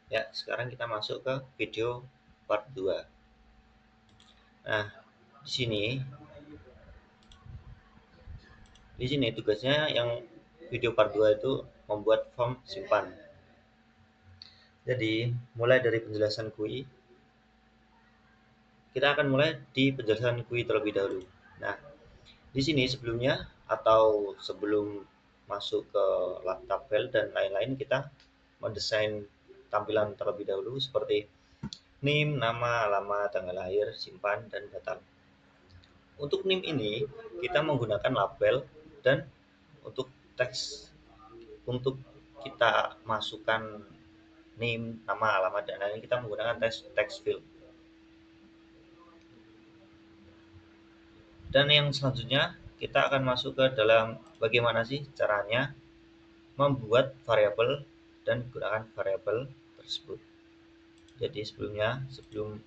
Ya, sekarang kita masuk ke video part 2. Nah, di sini tugasnya yang video part 2 itu membuat form simpan. Jadi, mulai dari penjelasan GUI, kita akan mulai di penjelasan GUI terlebih dahulu. Nah, di sini sebelumnya atau sebelum masuk ke tabel dan lain-lain, kita mendesain tampilan terlebih dahulu seperti name, nama, alamat, tanggal lahir, simpan, dan data. Untuk name ini kita menggunakan label, dan untuk teks, untuk kita masukkan name, nama, alamat, dan lain-lain kita menggunakan text field. Dan yang selanjutnya kita akan masuk ke dalam bagaimana sih caranya membuat variabel dan gunakan variabel tersebut. Jadi sebelum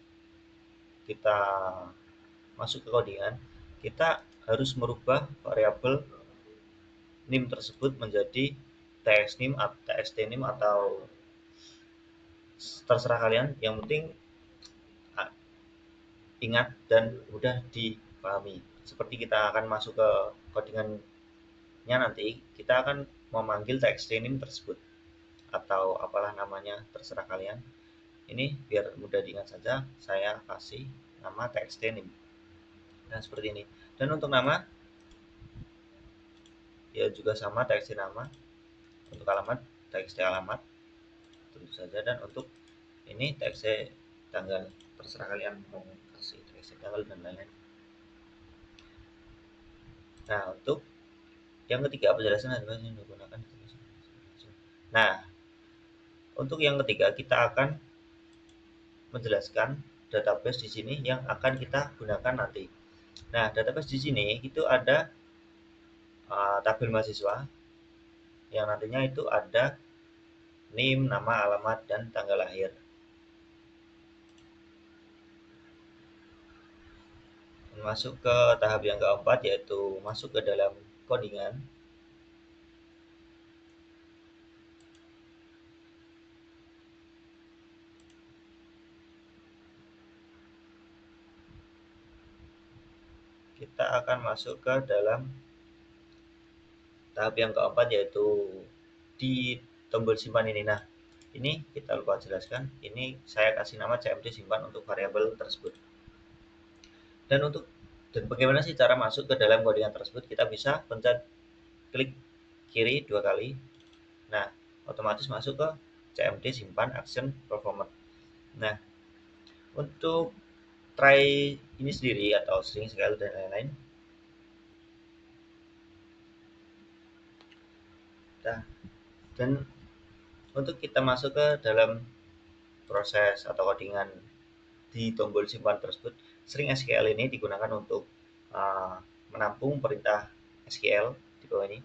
kita masuk ke codingan, kita harus merubah variabel name tersebut menjadi txt name atau terserah kalian. Yang penting ingat dan mudah dipahami. Seperti kita akan masuk ke codingannya nanti, kita akan memanggil txt-name tersebut atau apalah namanya, terserah kalian. Ini biar mudah diingat saja, saya kasih nama txt-name. Nah, seperti ini. Dan untuk nama, ya juga sama, txt nama. Untuk alamat, txt alamat tentu saja. Dan untuk ini txt tanggal, terserah kalian mau kasih txt tanggal dan lain-lain. Nah, untuk yang ketiga, penjelasan adalah yang digunakan. Nah, untuk yang ketiga kita akan menjelaskan database di sini yang akan kita gunakan nanti. Nah, database di sini itu ada tabel mahasiswa yang nantinya itu ada name, nama, alamat, dan tanggal lahir. Masuk ke tahap yang keempat, yaitu masuk ke dalam codingan. Kita akan masuk ke dalam tahap yang keempat, yaitu di tombol simpan ini. Nah, ini kita lupa jelaskan, ini saya kasih nama cmd simpan untuk variabel tersebut. Dan bagaimana sih cara masuk ke dalam codingan tersebut? Kita bisa pencet klik kiri 2 kali. Nah, otomatis masuk ke cmd simpan action performer. Nah, untuk try ini sendiri atau string scale dan lain-lain. Nah, dan untuk kita masuk ke dalam proses atau codingan di tombol simpan tersebut, string SQL ini digunakan untuk menampung perintah SQL di bawah ini.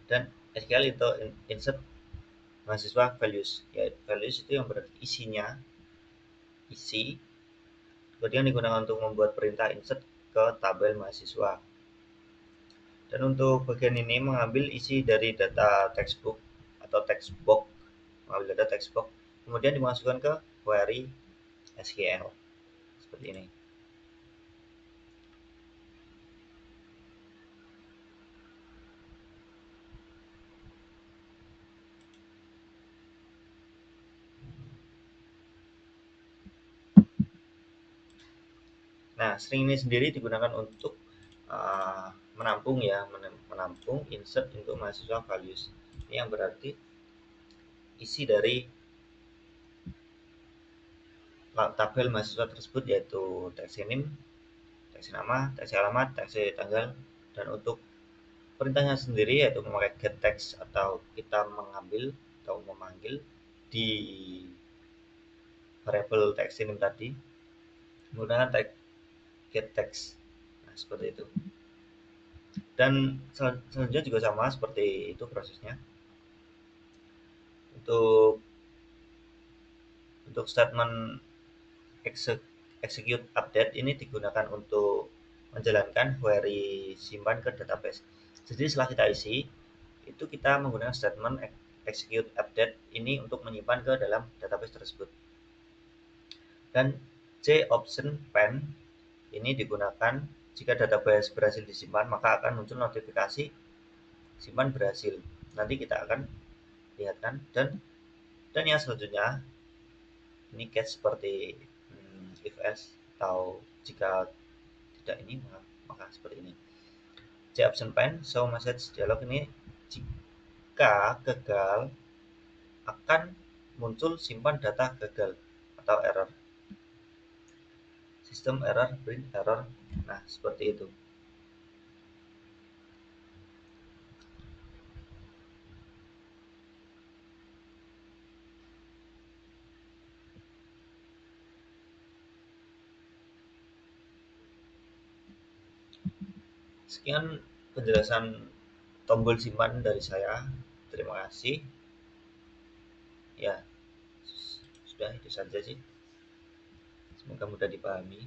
Dan SQL itu insert mahasiswa values. Ya, values itu yang berarti isinya, isi. Kemudian digunakan untuk membuat perintah insert ke tabel mahasiswa. Dan untuk bagian ini mengambil isi dari data textbook atau textbox, mengambil data textbox, kemudian dimasukkan ke query SQL seperti ini. Nah, string ini sendiri digunakan untuk menampung insert untuk mahasiswa values. Ini yang berarti isi dari tabel mahasiswa tersebut, yaitu txt name, txt nama, txt alamat, txt tanggal. Dan untuk perintahnya sendiri yaitu memakai get text atau kita mengambil atau memanggil di variabel txt name tadi menggunakan get text. Nah, seperti itu. Dan selanjutnya juga sama seperti itu prosesnya. Untuk statement execute update ini digunakan untuk menjalankan query simpan ke database. Jadi setelah kita isi, itu kita menggunakan statement execute update ini untuk menyimpan ke dalam database tersebut. Dan C option pen ini digunakan jika database berhasil disimpan, maka akan muncul notifikasi simpan berhasil. Nanti kita akan lihatkan. Dan yang selanjutnya ini case seperti if else, atau jika tidak ini maka seperti ini. C option pen show message dialog ini jika gagal akan muncul simpan data gagal atau error. Sistem error, print error. Nah, seperti itu. Sekian penjelasan tombol simpan dari saya. Terima kasih. Ya, sudah itu saja sih. Semoga mudah dipahami.